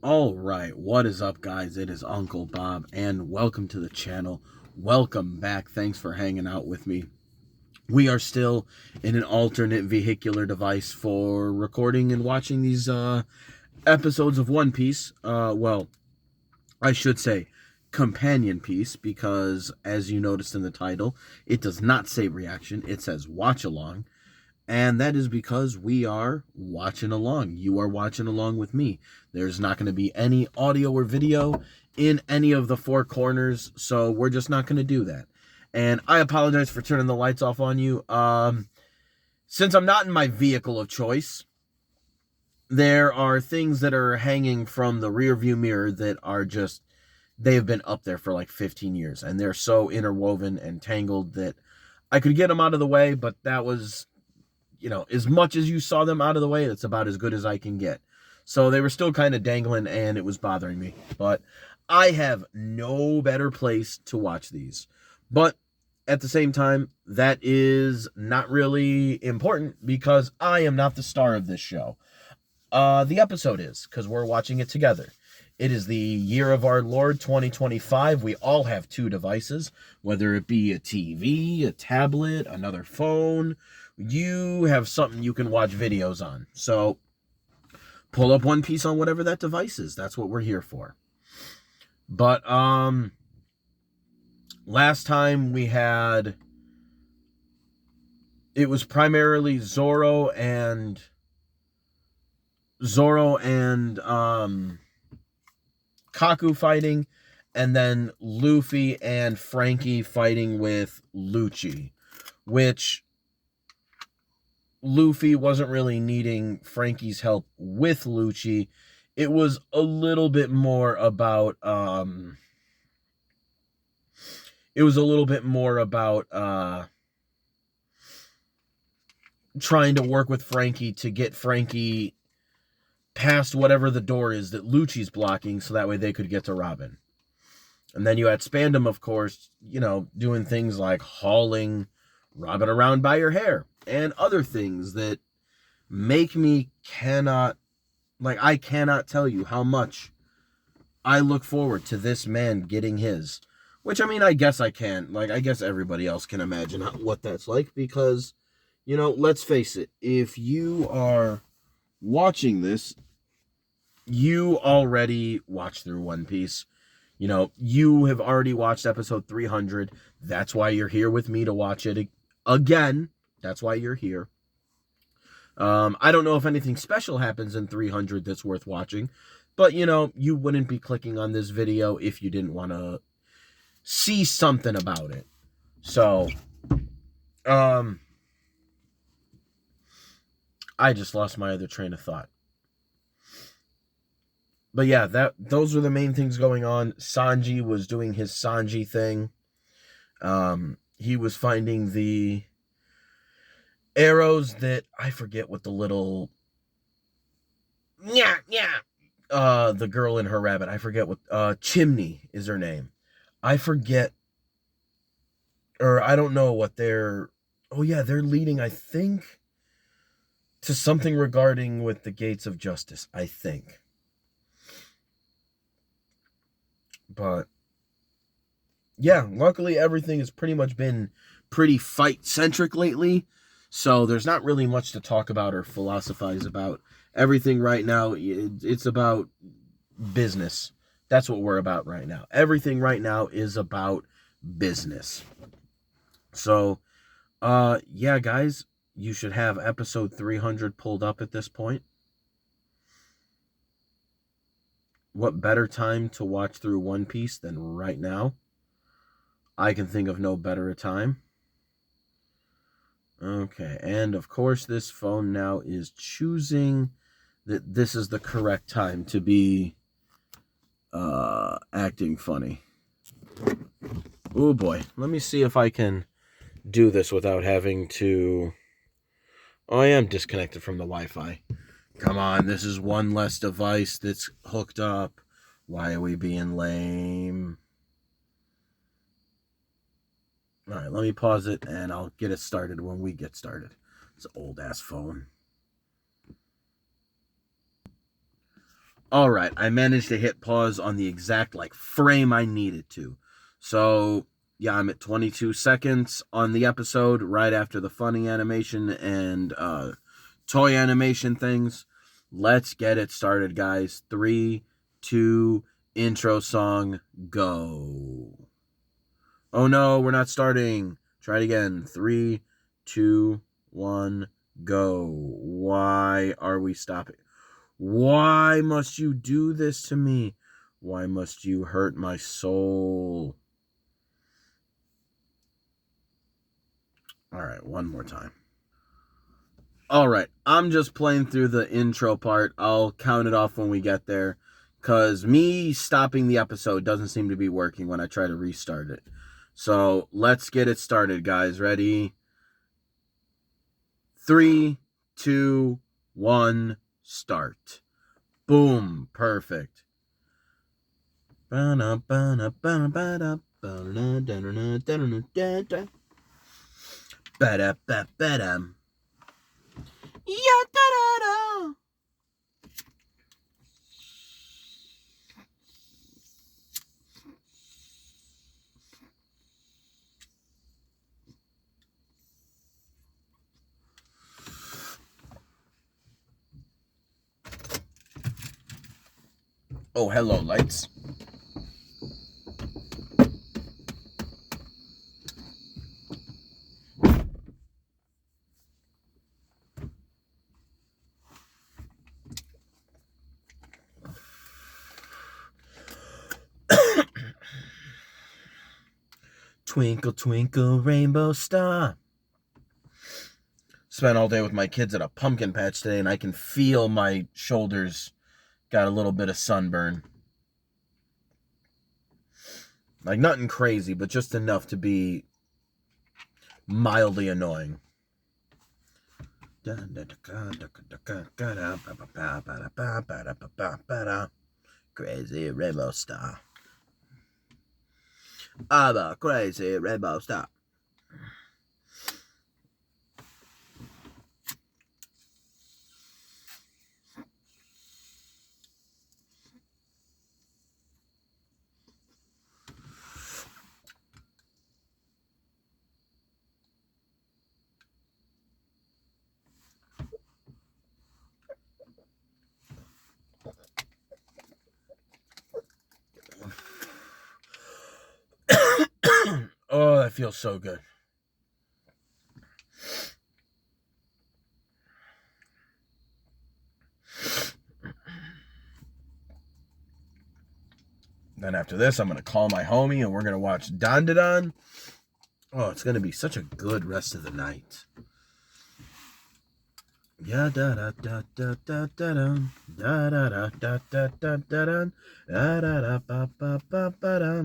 All right, what is up, guys? It is Uncle Bob, and welcome to the channel. Welcome back. Thanks for hanging out with me. We are still in an alternate vehicular device for recording and watching these episodes of One Piece. Well, I should say companion piece, because as you noticed in the title, it does not say reaction, it says watch along. And that is because we are watching along. You are watching along with me. There's not going to be any audio or video in any of the four corners, so we're just not going to do that. And I apologize for turning the lights off on you. Since I'm not in my vehicle of choice, there are things that are hanging from the rear view mirror that are just, they have been up there for like 15 years, and they're so interwoven and tangled that I could get them out of the way, but that was, as much as you saw them out of the way, that's about as good as I can get. So they were still kind of dangling, and it was bothering me. But I have no better place to watch these. But at the same time, that is not really important because I am not the star of this show. The episode is, because we're watching it together. It is the year of our Lord 2025. We all have two devices, whether it be a TV, a tablet, another phone. You have something you can watch videos on. So pull up One Piece on whatever that device is. That's what we're here for. But last time we had, it was primarily Zoro and Kaku fighting, and then Luffy and Frankie fighting with Lucci, which Luffy wasn't really needing Frankie's help with Lucci. It was a little bit more about trying to work with Frankie to get Frankie past whatever the door is that Lucci's blocking, so that way they could get to Robin. And then you had Spandam, of course, doing things like hauling Robin around by her hair and other things that make me I cannot tell you how much I look forward to this man getting his. Which, I mean, I guess I can. I guess everybody else can imagine what that's like because, let's face it, if you are watching this, you already watched through One Piece. You have already watched episode 300. That's why you're here with me to watch it again. That's why you're here. I don't know if anything special happens in 300 that's worth watching, but you wouldn't be clicking on this video if you didn't want to see something about it. So, I just lost my other train of thought. But yeah, those are the main things going on. Sanji was doing his Sanji thing. He was finding the arrows that I forget what the little the girl and her rabbit. I forget what Chimney is her name. I forget, or I don't know what they're. Oh yeah, they're leading, I think, to something regarding with the gates of justice, I think. But yeah, luckily everything has pretty much been pretty fight centric lately. So there's not really much to talk about or philosophize about. Everything right now, it's about business. That's what we're about right now. Everything right now is about business. So, yeah, guys, you should have episode 300 pulled up at this point. What better time to watch through One Piece than right now? I can think of no better a time. Okay, and of course this phone now is choosing that this is the correct time to be acting funny. Oh boy, let me see if I can do this without having to... Oh, I am disconnected from the Wi-Fi. Come on, this is one less device that's hooked up. Why are we being lame? All right, let me pause it, and I'll get it started when we get started. It's an old-ass phone. All right, I managed to hit pause on the exact frame I needed to. So, yeah, I'm at 22 seconds on the episode right after the funny animation and toy animation things. Let's get it started, guys. 3, 2, intro song, go. Oh no, we're not starting. Try it again. 3, 2, 1, go. Why are we stopping? Why must you do this to me? Why must you hurt my soul? All right, one more time. All right, I'm just playing through the intro part. I'll count it off when we get there, because me stopping the episode doesn't seem to be working when I try to restart it. So let's get it started, guys. Ready? 3, 2, 1, start. Boom, perfect. Ba-da-ba-ba-dum. Ya-da-da-da. Oh, hello, lights. Twinkle, twinkle, rainbow star. Spent all day with my kids at a pumpkin patch today, and I can feel my shoulders got a little bit of sunburn. Like, nothing crazy, but just enough to be mildly annoying. Crazy rainbow star. I'm a crazy rainbow star. Oh, that feels so good. Then after this, I'm going to call my homie and we're going to watch Don Da Don. Oh, it's going to be such a good rest of the night. Ya da da da da da da da da da da da da da da da da da ba ba ba ba da.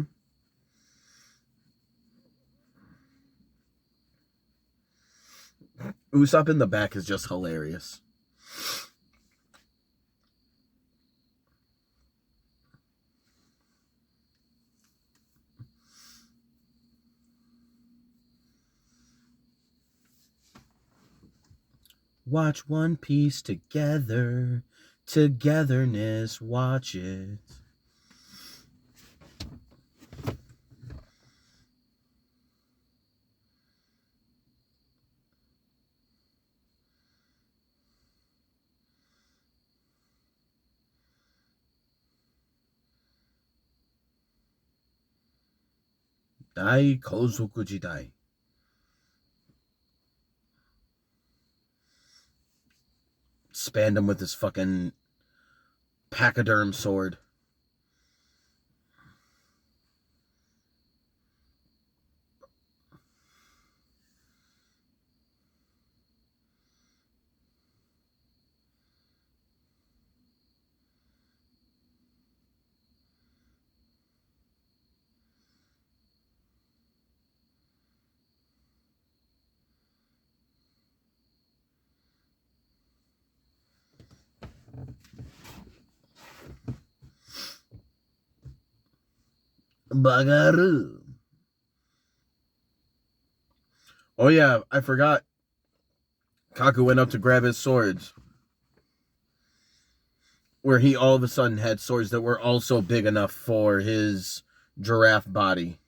Usopp in the back is just hilarious. Watch One Piece together. Togetherness, watch it. Dai Kozoku Jidai. Spanned him with his fucking pachyderm sword. Bagaru. Oh yeah, I forgot. Kaku went up to grab his swords. where he all of a sudden had swords that were also big enough for his giraffe body.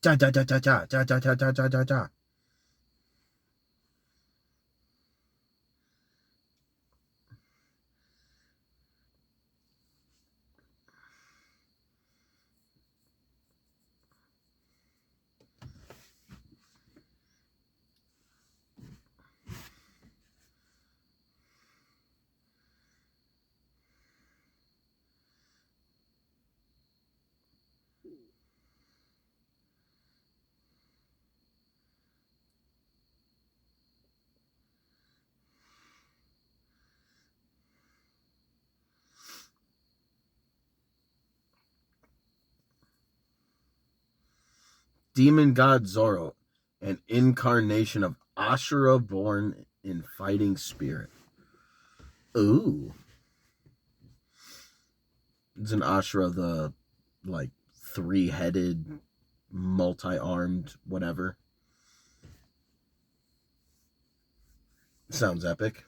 Da da da da da da da da da da da. Demon god Zoro, an incarnation of Ashura born in fighting spirit. Ooh. It's an Ashura, the like 3-headed, multi-armed, whatever. Sounds epic.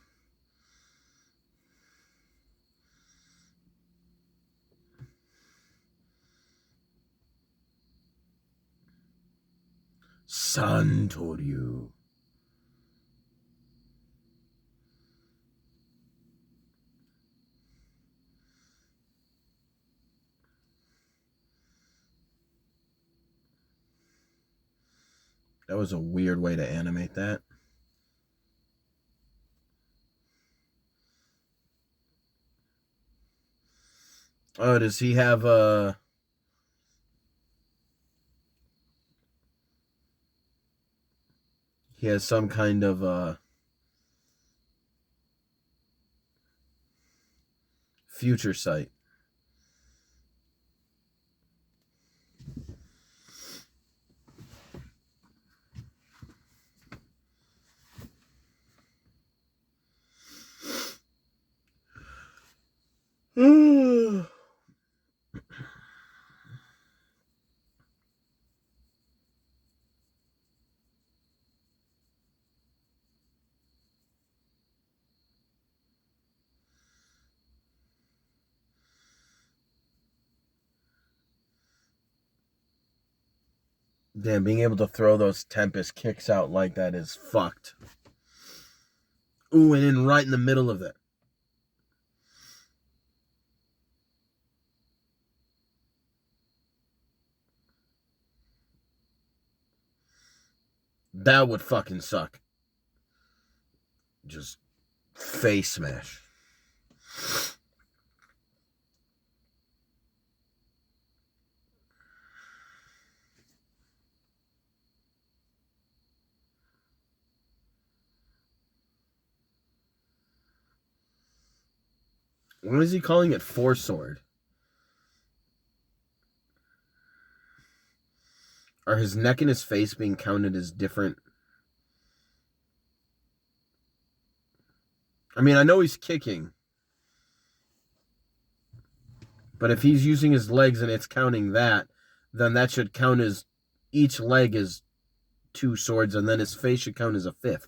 Santoryu. That was a weird way to animate that. Oh, does he have a... He has some kind of future sight. Damn, being able to throw those Tempest kicks out like that is fucked. Ooh, and then right in the middle of it. That would fucking suck. Just face smash. What is he calling it? Four sword? Are his neck and his face being counted as different? I mean, I know he's kicking. But if he's using his legs and it's counting that, then that should count as each leg is 2 swords, and then his face should count as a 5th.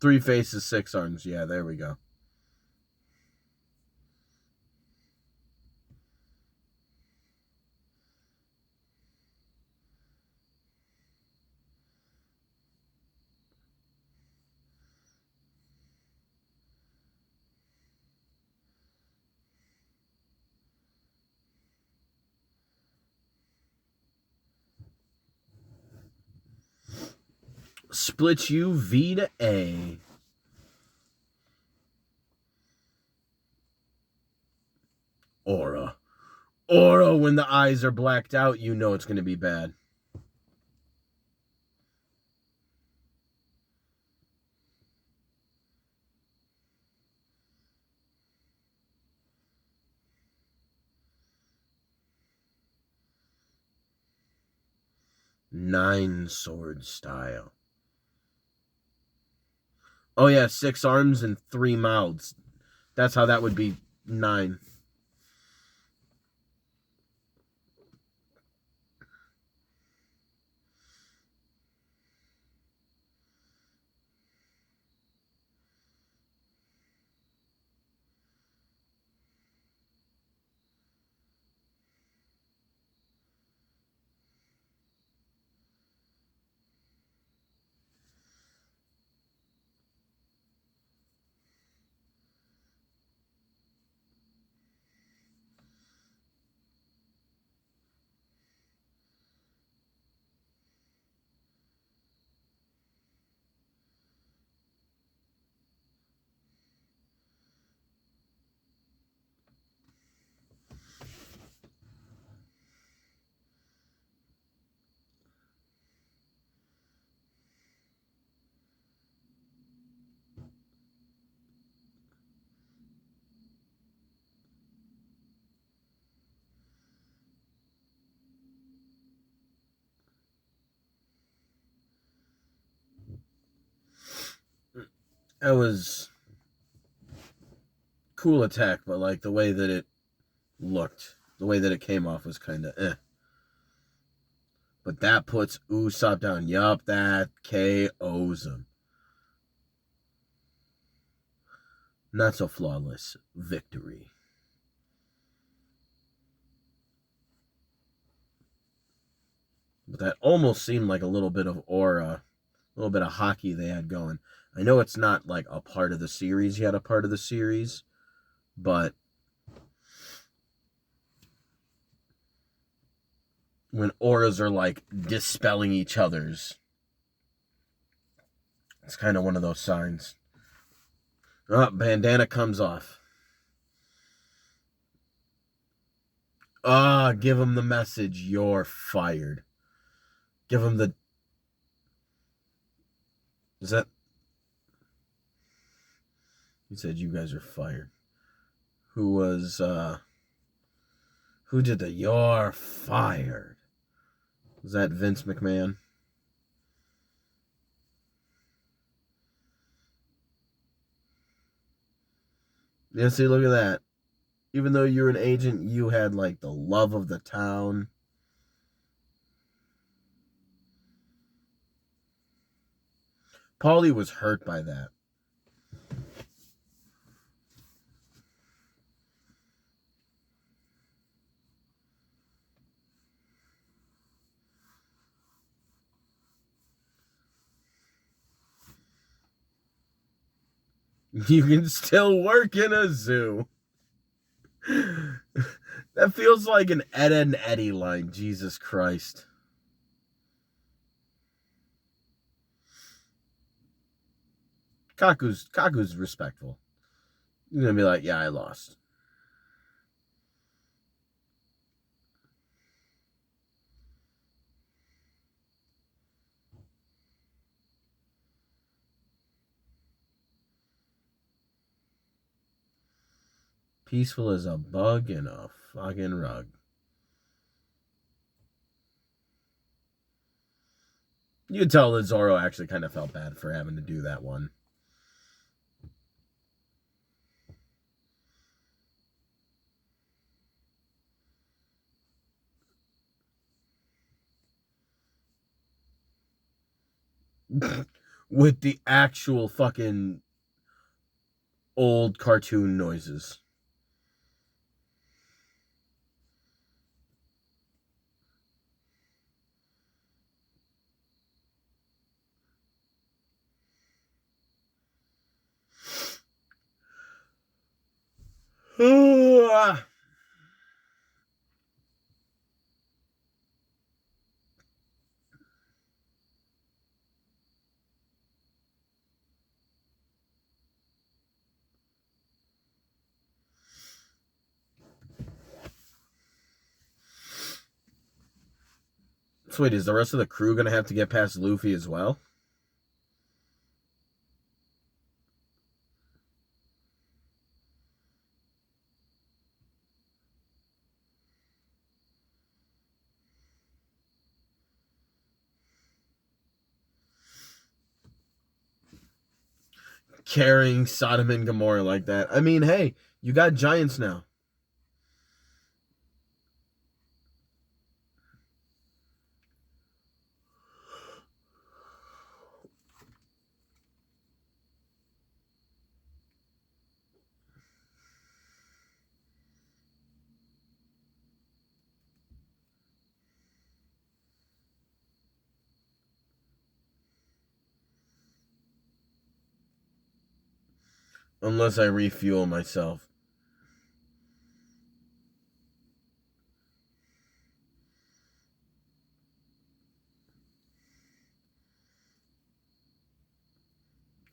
Three faces, 6 arms. Yeah, there we go. Split you V to A. Aura. Aura, when the eyes are blacked out, you know it's going to be bad. Nine sword style. Oh yeah, 6 arms and 3 mouths. That's how that would be 9. That was cool attack, but like the way that it looked, the way that it came off was kind of eh. But that puts Usopp down. Yup, that KOs him. Not so flawless victory. But that almost seemed like a little bit of aura, a little bit of hockey they had going. I know it's not like a part of the series yet, a part of the series, but when auras are like dispelling each other's, it's kind of one of those signs. Oh, bandana comes off. Give him the message. You're fired. Give him the... Is that... He said, you guys are fired. Who was, Who did the you're fired? Was that Vince McMahon? Yeah, see, look at that. Even though you're an agent, you had, like, the love of the town. Paulie was hurt by that. You can still work in a zoo. That feels like an Ed and Eddie line. Jesus Christ. Kaku's respectful. He's gonna be like, yeah, I lost. Peaceful as a bug in a fucking rug. You could tell that Zoro actually kind of felt bad for having to do that one. With the actual fucking old cartoon noises. So wait, is the rest of the crew gonna have to get past Luffy as well? Carrying Sodom and Gomorrah like that. I mean, hey, you got giants now. Unless I refuel myself.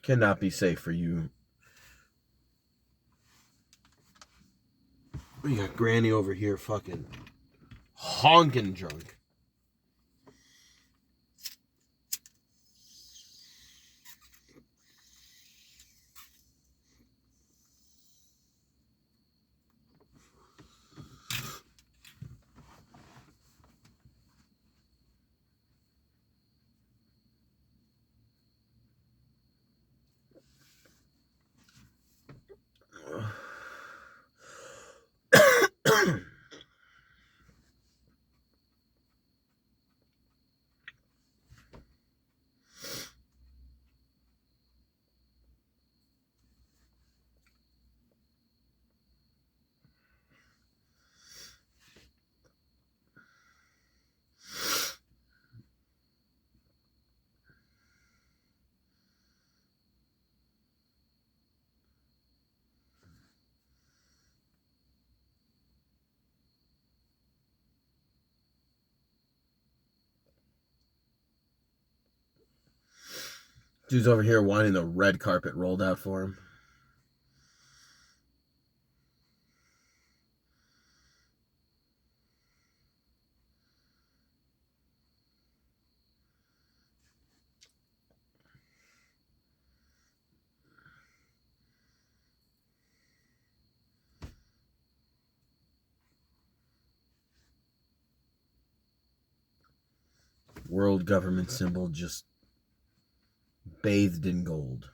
Cannot be safe for you. We got Granny over here fucking honking drunk. Dude's over here wanting the red carpet rolled out for him. World government symbol just bathed in gold.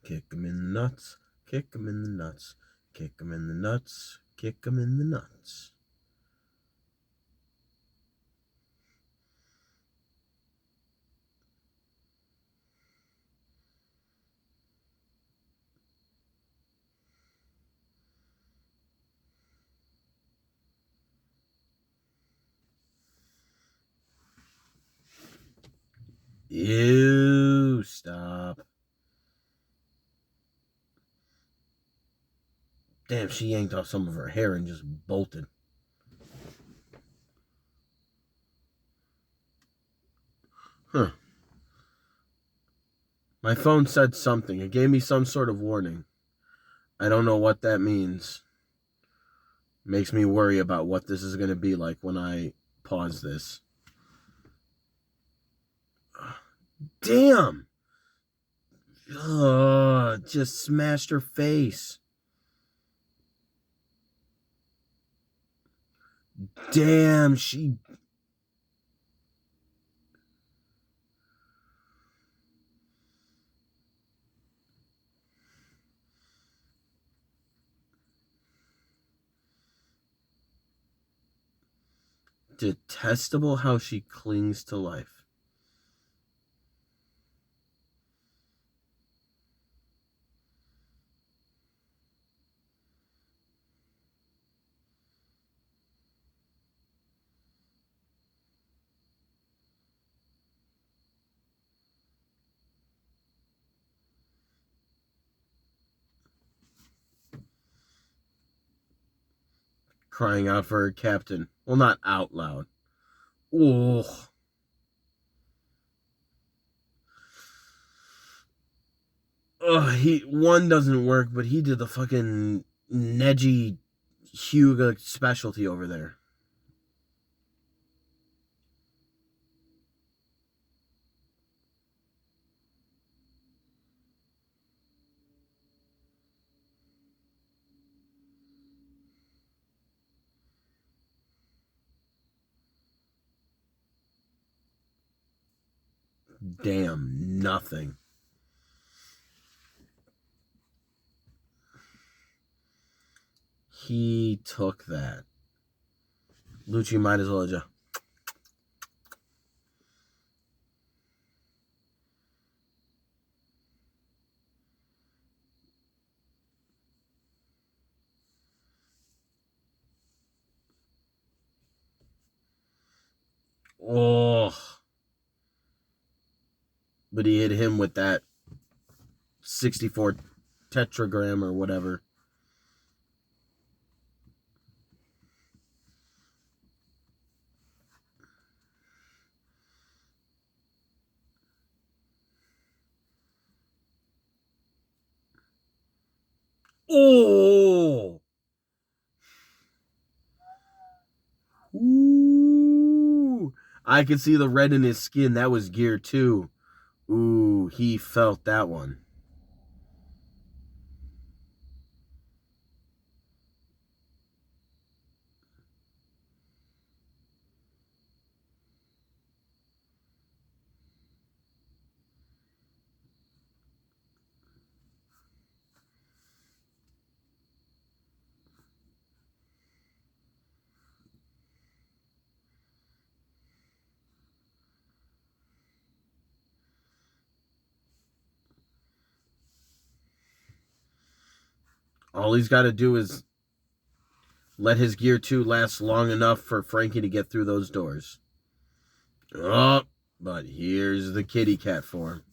Kick him in the nuts, kick him in the nuts, kick him in the nuts, kick him in the nuts. Ew, stop. Damn, she yanked off some of her hair and just bolted. Huh. My phone said something. It gave me some sort of warning. I don't know what that means. Makes me worry about what this is going to be like when I pause this. Damn! Ugh, just smashed her face. Damn, she... Detestable how she clings to life. Crying out for her captain. Well, not out loud. Oh. Ugh, one doesn't work, but he did the fucking Neji Hyuga specialty over there. Damn, nothing. He took that. Lucci might as well just... Oh. But he hit him with that 64 tetragram or whatever. Oh! Ooh! I could see the red in his skin. That was gear 2. Ooh, he felt that one. All he's got to do is let his gear 2 last long enough for Frankie to get through those doors. Oh, but here's the kitty cat form.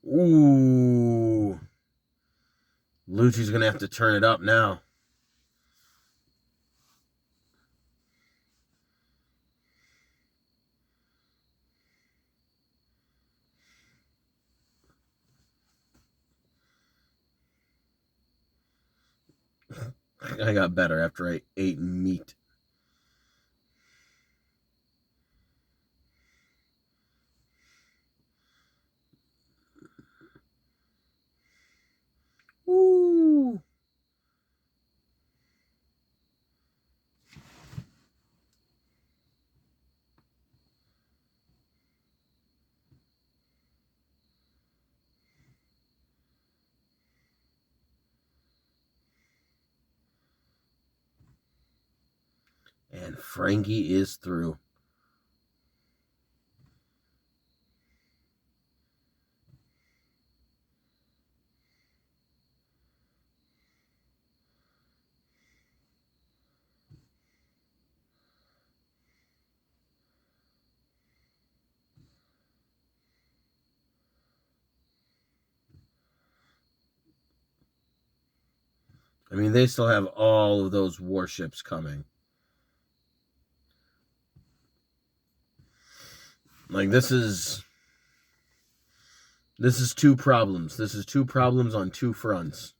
Ooh. Lucci's going to have to turn it up now. I got better after I ate meat. Ooh. And Frankie is through. I mean, they still have all of those warships coming. Like, this is 2 problems. This is 2 problems on 2 fronts.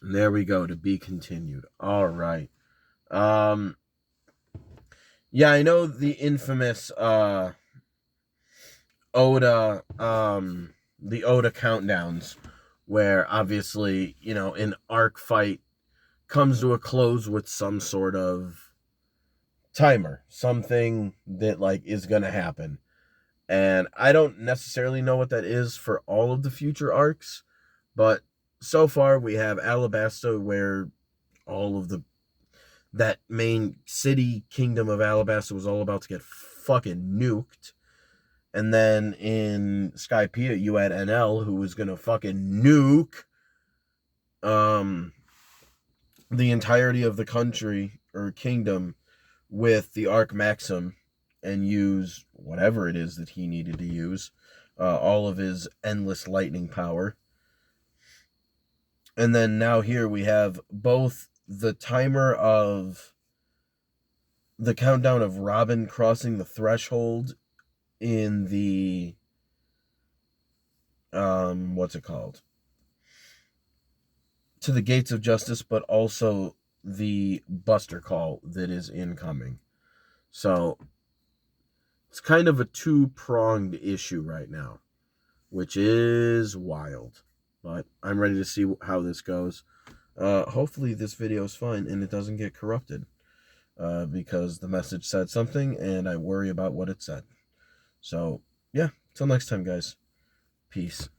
And there we go, to be continued. All right. Yeah, I know the infamous Oda the Oda countdowns, where obviously, you know, an arc fight comes to a close with some sort of timer, something that like is going to happen. And I don't necessarily know what that is for all of the future arcs, but so far we have Alabasta, where all of that main city kingdom of Alabasta was all about to get fucking nuked. And then in Skypiea, you had NL, who was gonna fucking nuke the entirety of the country or kingdom with the Arc Maxim and use whatever it is that he needed to use, all of his endless lightning power. And then now here we have both the timer of the countdown of Robin crossing the threshold in the what's it called? To the gates of justice, but also the Buster call that is incoming. So It's kind of a two-pronged issue right now, which is wild. But I'm ready to see how this goes. Hopefully this video is fine and it doesn't get corrupted. Because the message said something and I worry about what it said. So, yeah, till next time, guys. Peace.